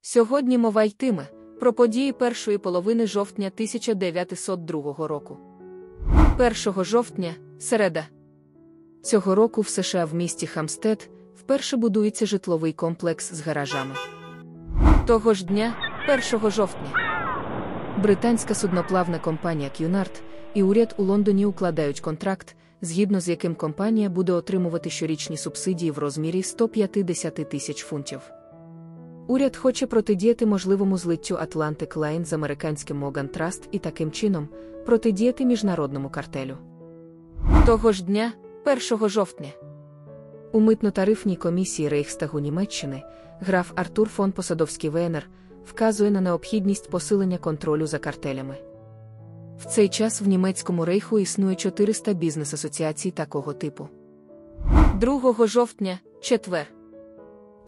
Сьогодні мова йтиме про події першої половини жовтня 1902 року. 1 жовтня – середа. Цього року в США в місті Хамстед вперше будується житловий комплекс з гаражами. Того ж дня, 1 жовтня, британська судноплавна компанія Cunard і уряд у Лондоні укладають контракт, згідно з яким компанія буде отримувати щорічні субсидії в розмірі 150 тисяч фунтів. Уряд хоче протидіяти можливому злиттю Atlantic Line з американським Morgan Trust і таким чином протидіяти міжнародному картелю. Того ж дня, 1 жовтня, у митно-тарифній комісії Рейхстагу Німеччини граф Артур фон Посадовський-Вейнер вказує на необхідність посилення контролю за картелями. В цей час в німецькому рейху існує 400 бізнес-асоціацій такого типу. 2 жовтня, четвер.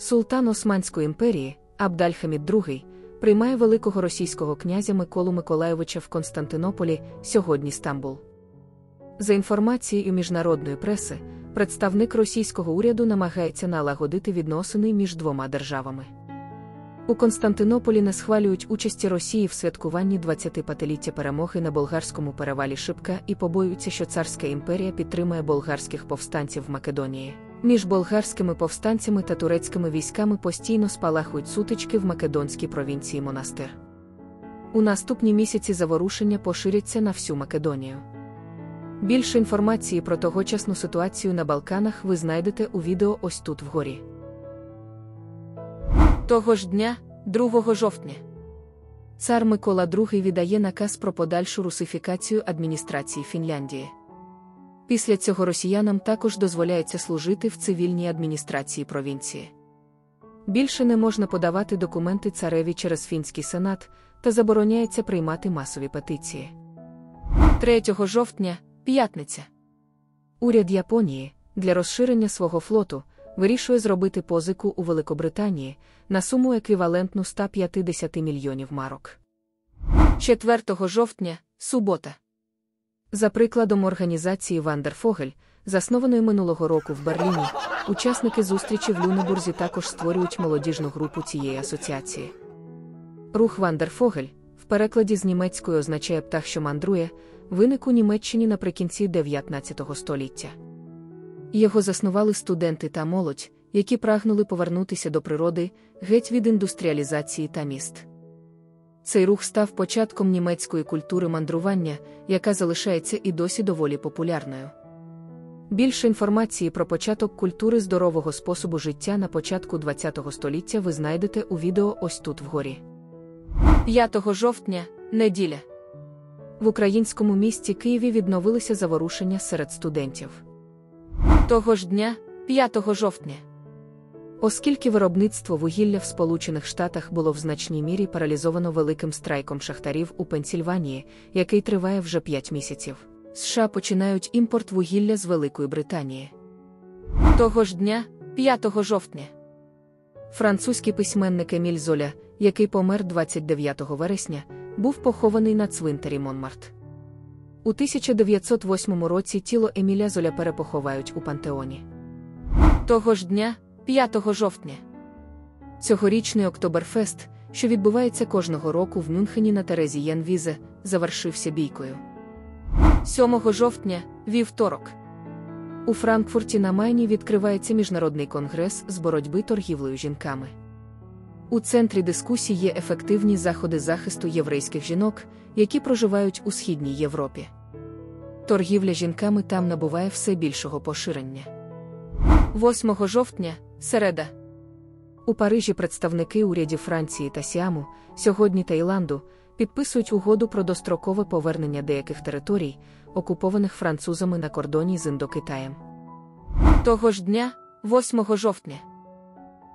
Султан Османської імперії, Абдальхамід II, приймає великого російського князя Миколу Миколайовича в Константинополі, сьогодні Стамбул. За інформацією міжнародної преси, представник російського уряду намагається налагодити відносини між двома державами. У Константинополі не схвалюють участі Росії в святкуванні 25-ліття перемоги на болгарському перевалі Шипка і побоюються, що царська імперія підтримує болгарських повстанців в Македонії. Між болгарськими повстанцями та турецькими військами постійно спалахують сутички в македонській провінції Монастир. У наступні місяці заворушення поширяться на всю Македонію. Більше інформації про тогочасну ситуацію на Балканах ви знайдете у відео ось тут вгорі. Того ж дня, 2 жовтня, цар Микола II віддає наказ про подальшу русифікацію адміністрації Фінляндії. Після цього росіянам також дозволяється служити в цивільній адміністрації провінції. Більше не можна подавати документи цареві через фінський сенат та забороняється приймати масові петиції. 3 жовтня, п'ятниця. Уряд Японії для розширення свого флоту вирішує зробити позику у Великобританії на суму еквівалентну 150 мільйонів марок. 4 жовтня, субота. За прикладом організації Вандерфогель, заснованої минулого року в Берліні, учасники зустрічі в Люнебурзі також створюють молодіжну групу цієї асоціації. Рух Вандерфогель, в перекладі з німецької означає «птах, що мандрує», виник у Німеччині наприкінці 19 століття. Його заснували студенти та молодь, які прагнули повернутися до природи, геть від індустріалізації та міст. Цей рух став початком німецької культури мандрування, яка залишається і досі доволі популярною. Більше інформації про початок культури здорового способу життя на початку ХХ століття ви знайдете у відео ось тут вгорі. 5 жовтня, неділя. В українському місті Києві відновилися заворушення серед студентів. Того ж дня, 5 жовтня. Оскільки виробництво вугілля в Сполучених Штатах було в значній мірі паралізовано великим страйком шахтарів у Пенсільванії, який триває вже 5 місяців, США починають імпорт вугілля з Великої Британії. Того ж дня, 5 жовтня. Французький письменник Еміль Золя, який помер 29 вересня, був похований на цвинтарі Монмарт. У 1908 році тіло Еміля Золя перепоховають у Пантеоні. Того ж дня, 5 жовтня. Цьогорічний Октоберфест, що відбувається кожного року в Мюнхені на Терезієн-Візе, завершився бійкою. 7 жовтня, вівторок. У Франкфурті на Майні відкривається міжнародний конгрес з боротьби торгівлею жінками. У центрі дискусій є ефективні заходи захисту єврейських жінок, які проживають у Східній Європі. Торгівля жінками там набуває все більшого поширення. 8 жовтня, середа. У Парижі представники урядів Франції та Сіаму, сьогодні Таїланду, підписують угоду про дострокове повернення деяких територій, окупованих французами на кордоні з Індокитаєм. Того ж дня, 8 жовтня.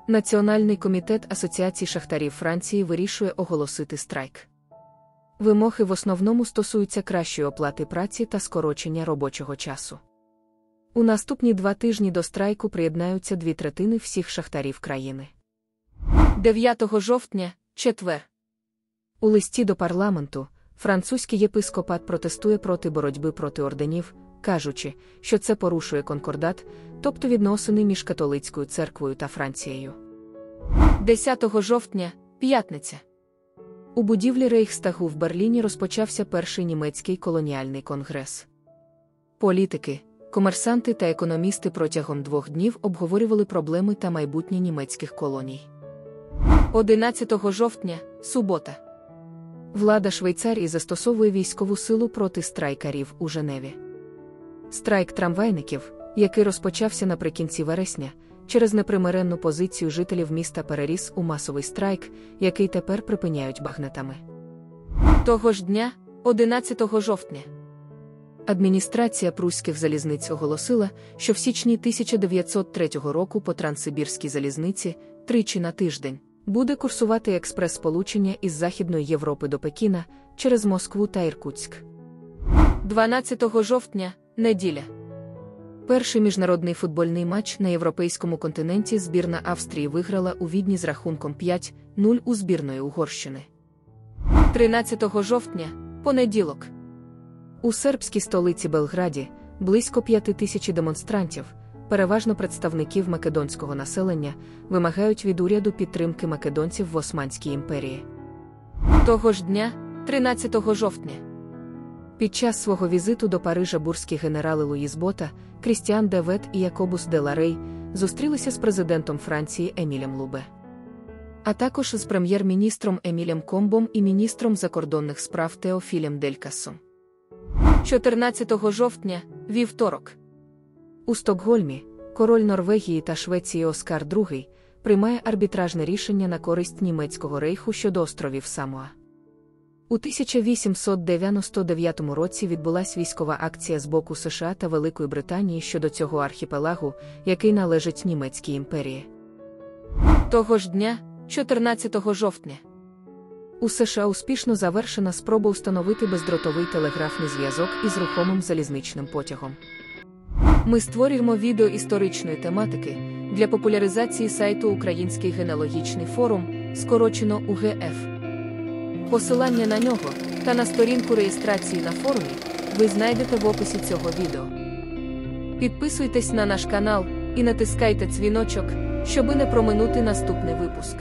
Національний комітет Асоціації шахтарів Франції вирішує оголосити страйк. Вимоги в основному стосуються кращої оплати праці та скорочення робочого часу. У наступні 2 тижні до страйку приєднаються 2/3 всіх шахтарів країни. 9 жовтня, четвер. У листі до парламенту французький єпископат протестує проти боротьби проти орденів, кажучи, що це порушує конкордат, тобто відносини між католицькою церквою та Францією. 10 жовтня, П'ятниця. У будівлі Рейхстагу в Берліні розпочався перший німецький колоніальний конгрес. Політики, комерсанти та економісти протягом 2 днів обговорювали проблеми та майбутнє німецьких колоній. 11 жовтня, субота. Влада Швейцарії застосовує військову силу проти страйкарів у Женеві. Страйк трамвайників, який розпочався наприкінці вересня, через непримиренну позицію жителів міста переріс у масовий страйк, який тепер припиняють багнетами. Того ж дня, 11 жовтня, адміністрація прусських залізниць оголосила, що в січні 1903 року по Транссибірській залізниці, 3 на тиждень, буде курсувати експрес-сполучення із Західної Європи до Пекіна через Москву та Іркутськ. 12 жовтня, неділя. Перший міжнародний футбольний матч на європейському континенті збірна Австрії виграла у Відні з рахунком 5-0 у збірної Угорщини. 13 жовтня, понеділок. У сербській столиці Белграді близько 5000 демонстрантів, переважно представників македонського населення, вимагають від уряду підтримки македонців в Османській імперії. Того ж дня, 13 жовтня. Під час свого візиту до Парижа бурські генерали Луїс Бота, Крістіан де Вет і Якобус де Ларей зустрілися з президентом Франції Емілем Лубе, а також з прем'єр-міністром Емілем Комбом і міністром закордонних справ Теофілем Делькасом. 14 жовтня, вівторок. У Стокгольмі король Норвегії та Швеції Оскар II приймає арбітражне рішення на користь німецького рейху щодо островів Самоа. У 1899 році відбулась військова акція з боку США та Великої Британії щодо цього архіпелагу, який належить Німецькій імперії. Того ж дня, 14 жовтня, у США успішно завершена спроба установити бездротовий телеграфний зв'язок із рухомим залізничним потягом. Ми створюємо відео історичної тематики для популяризації сайту Український генеалогічний форум, скорочено УГФ. Посилання на нього та на сторінку реєстрації на форумі ви знайдете в описі цього відео. Підписуйтесь на наш канал і натискайте дзвіночок, щоби не проминути наступний випуск.